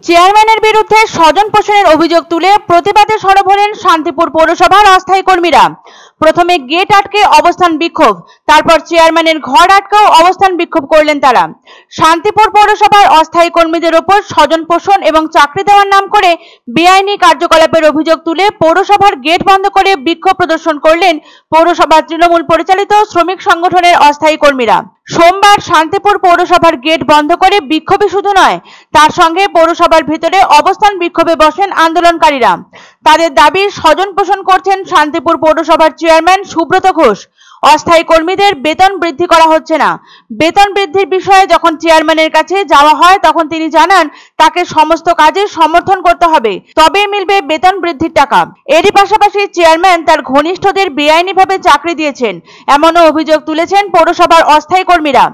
চেয়ারম্যানের বিরুদ্ধে স্বজন পোষণের অভিযোগ তুলে প্রতিবাদে সরব হলেন শান্তিপুর পৌরসভার অস্থায়ী কর্মীরা। প্রথমে গেট আটকে অবস্থান বিক্ষোভ, তারপর চেয়ারম্যানের ঘর আটকেও অবস্থান বিক্ষোভ করলেন তারা। শান্তিপুর পৌরসভার অস্থায়ী কর্মীদের ওপর স্বজন পোষণ এবং চাকরি দেওয়ার নাম করে বেআইনি কার্যকলাপের অভিযোগ তুলে পৌরসভার গেট বন্ধ করে বিক্ষোভ প্রদর্শন করলেন পৌরসভার তৃণমূল পরিচালিত শ্রমিক সংগঠনের অস্থায়ী কর্মীরা। সোমবার শান্তিপুর পৌরসভার গেট বন্ধ করে বিক্ষোভে শুধু নয়, তার সঙ্গে পৌরসভার ভিতরে অবস্থান বিক্ষোভে বসেন আন্দোলনকারীরা। তাদের দাবি স্বজন পোষণ করছেন শান্তিপুর পৌরসভার চেয়ারম্যান সুব্রত ঘোষ। অস্থায়ী কর্মীদের বেতন বৃদ্ধি করা হচ্ছে না। বেতন বৃদ্ধির বিষয়ে যখন চেয়ারম্যানের কাছে যাওয়া হয় তখন তিনি জানান তাকে সমস্ত কাজে সমর্থন করতে হবে, তবেই মিলবে বেতন বৃদ্ধির টাকা। এরই পাশাপাশি চেয়ারম্যান তার ঘনিষ্ঠদের বেআইনিভাবে চাকরি দিয়েছেন এমনও অভিযোগ তুলেছেন পৌরসভার অস্থায়ী কর্মীরা।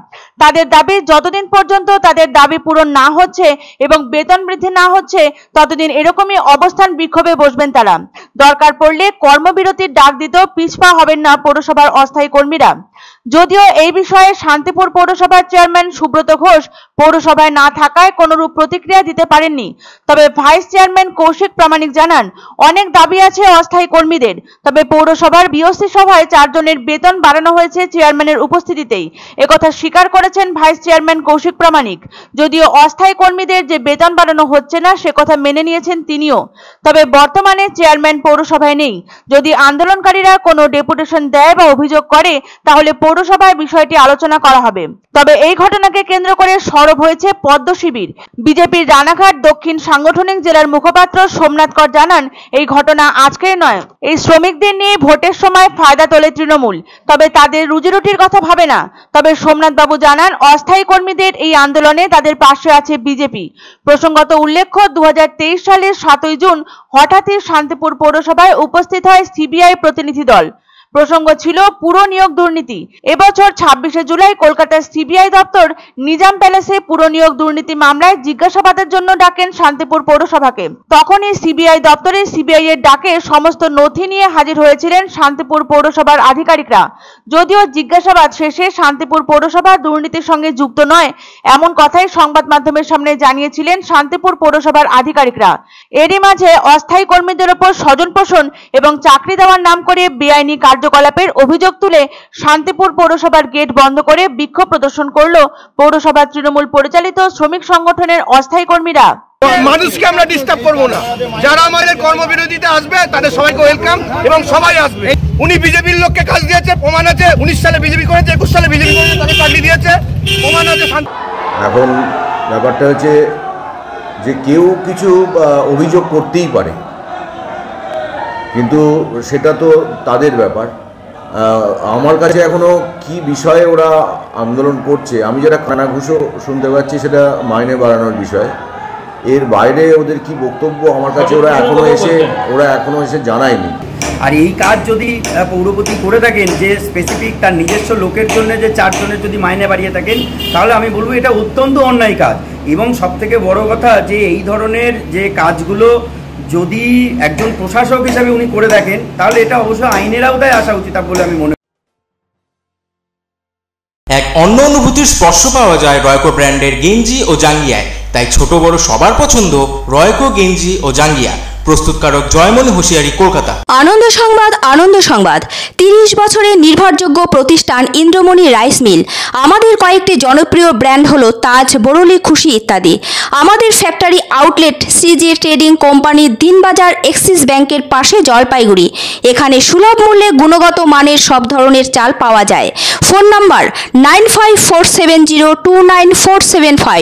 তাদের দাবি যতদিন পর্যন্ত তাদের দাবি পূরণ না হচ্ছে এবং বেতন বৃদ্ধি না হচ্ছে ততদিন এরকমই অবস্থান বিক্ষোভে বসবেন তারা। দরকার পড়লে কর্মবিরতির ডাক দিতেও পিছপা হবেন না পৌরসভার অস্থায়ী কর্মীরা। যদিও এই বিষয়ে শান্তিপুর পৌরসভার চেয়ারম্যান সুব্রত ঘোষ পৌরসভায় না থাকায় কোনরূপ প্রতিক্রিয়া দিতে পারেননি, তবে ভাইস চেয়ারম্যান কৌশিক প্রামাণিক জানান অনেক দাবি আছে অস্থায়ী কর্মীদের, তবে পৌরসভার বিওসি সভায় 4 জনের বেতন বাড়ানো হয়েছে চেয়ারম্যানের উপস্থিতিতেই, একথা স্বীকার করেছেন ভাইস চেয়ারম্যান কৌশিক প্রামাণিক। যদিও অস্থায়ী কর্মীদের যে বেতন বাড়ানো হচ্ছে না সে কথা মেনে নিয়েছেন তিনিও, তবে বর্তমানে চেয়ারম্যান পৌরসভায় নেই। যদি আন্দোলনকারীরা কোনো ডেপুটেশন দেয় বা অভিযোগ করে তাহলে পৌরসভায় বিষয়টি আলোচনা করা হবে। তবে এই ঘটনাকে কেন্দ্র করে সরব হয়েছে পদ্ম শিবির। বিজেপির রানাঘাট দক্ষিণ সাংগঠনিক জেলার মুখপাত্র সোমনাথ কর জানান এই ঘটনা আজকের নয়, এই শ্রমিকদের নিয়ে ভোটের সময় ফায়দা তোলে তৃণমূল, তবে তাদের রুজিরুটির কথা ভাবে না। তবে সোমনাথ বাবু জানান অস্থায়ী কর্মীদের এই আন্দোলনে তাদের পাশে আছে বিজেপি। প্রসঙ্গত উল্লেখ্য 2023 সালের 7ই জুন হঠাৎই শান্তিপুর পৌরসভায় উপস্থিত হয় সিবিআই প্রতিনিধি দল। প্রসঙ্গ ছিল পুর নিয়োগ দুর্নীতি। এবছর 26শে জুলাই কলকাতার সিবিআই দপ্তর নিজাম প্যালেসে পুর নিয়োগ দুর্নীতি মামলায় জিজ্ঞাসাবাদের জন্য ডাকেন শান্তিপুর পৌরসভাকে। তখনই সিবিআই দপ্তরে সিবিআই এর ডাকে সমস্ত নথি নিয়ে হাজির হয়েছিলেন শান্তিপুর পৌরসভার আধিকারিকরা। যদিও জিজ্ঞাসাবাদ শেষে শান্তিপুর পৌরসভা দুর্নীতির সঙ্গে যুক্ত নয় এমন কথাই সংবাদ মাধ্যমের সামনে জানিয়েছিলেন শান্তিপুর পৌরসভার আধিকারিকরা। এরই মাঝে অস্থায়ী কর্মীদের ওপর স্বজন পোষণ এবং চাকরি দেওয়ার নাম করে বেআইনি কার্যকলাপের অভিযোগ তুলে শান্তিপুর পৌরসভার গেট বন্ধ করে বিক্ষোভ প্রদর্শন করল পৌরসভার তৃণমূল পরিচালিত শ্রমিক সংগঠনের অস্থায়ী কর্মীরা। মানুষকে আমরা ডিস্টার্ব করব না, যারা আমাদের কর্মবিরতিতে আসবে তাদের সবাইকে ওয়েলকাম এবং সবাই আসবে। উনি বিজেপির লোককে কাজ দিয়েছে, প্রমাণ আছে। 19 সালে বিজেপি করেছে, 21 সালে বিজেপি করেছে, তাকে চাকরি দিয়েছে, প্রমাণ আছে। এখন ব্যাপারটা হচ্ছে যে কেউ কিছু অভিযোগ করতেই পারে, কিন্তু সেটা তো তাদের ব্যাপার। আমার কাছে এখনো কি বিষয়ে ওরা আন্দোলন করছে, আমি যেটা কানাঘুষো শুনতে পাচ্ছি সেটা মাইনে বাড়ানোর বিষয়। এর বাইরে ওদের কি বক্তব্য আমার কাছে ওরা এখনো এসে জানায়নি। আর এই কাজ যদি পৌরপতি করে থাকেন যে স্পেসিফিক তার নিজস্ব লোকের জন্য যে 4 জনের যদি মাইনে বাড়িয়ে থাকেন তাহলে আমি বলবো এটা অত্যন্ত অন্যায় কাজ। এবং সবথেকে বড় কথা যে এই ধরনের যে কাজগুলো যদি একজন প্রশাসক হিসাবে উনি করে থাকেন তাহলে এটা অবশ্যই আইনের আওতায় আসা উচিত বলে আমি মনে করি। এক অন্য অনুভূতির স্পর্শ পাওয়া যায় রয়কো ব্র্যান্ডের গেঞ্জি ও জাঙ্গিয়ায়, তাই ছোট বড় সবার পছন্দ রয়কো গেঞ্জি ও জাঙ্গিয়া। প্রস্তুতকারক জয়মনি হোশিয়ারি, কলকাতা। আনন্দ সংবাদ, আনন্দ সংবাদ। 30 বছরের নির্ভরযোগ্য প্রতিষ্ঠান ইন্দ্রমণি রাইস মিল। আমাদের কয়েকটি জনপ্রিয় ব্র্যান্ড হলো তাজ, বরলি, খুশি ইত্যাদি। আমাদের factory outlet CG trading company, Dinbazar, axis ব্যাংকের পাশে, জলপাইগুড়ি। এখানে সুলভ মূল্যে গুণগত মানের সব ধরনের চাল পাওয়া যায়। Phone number 9547029475।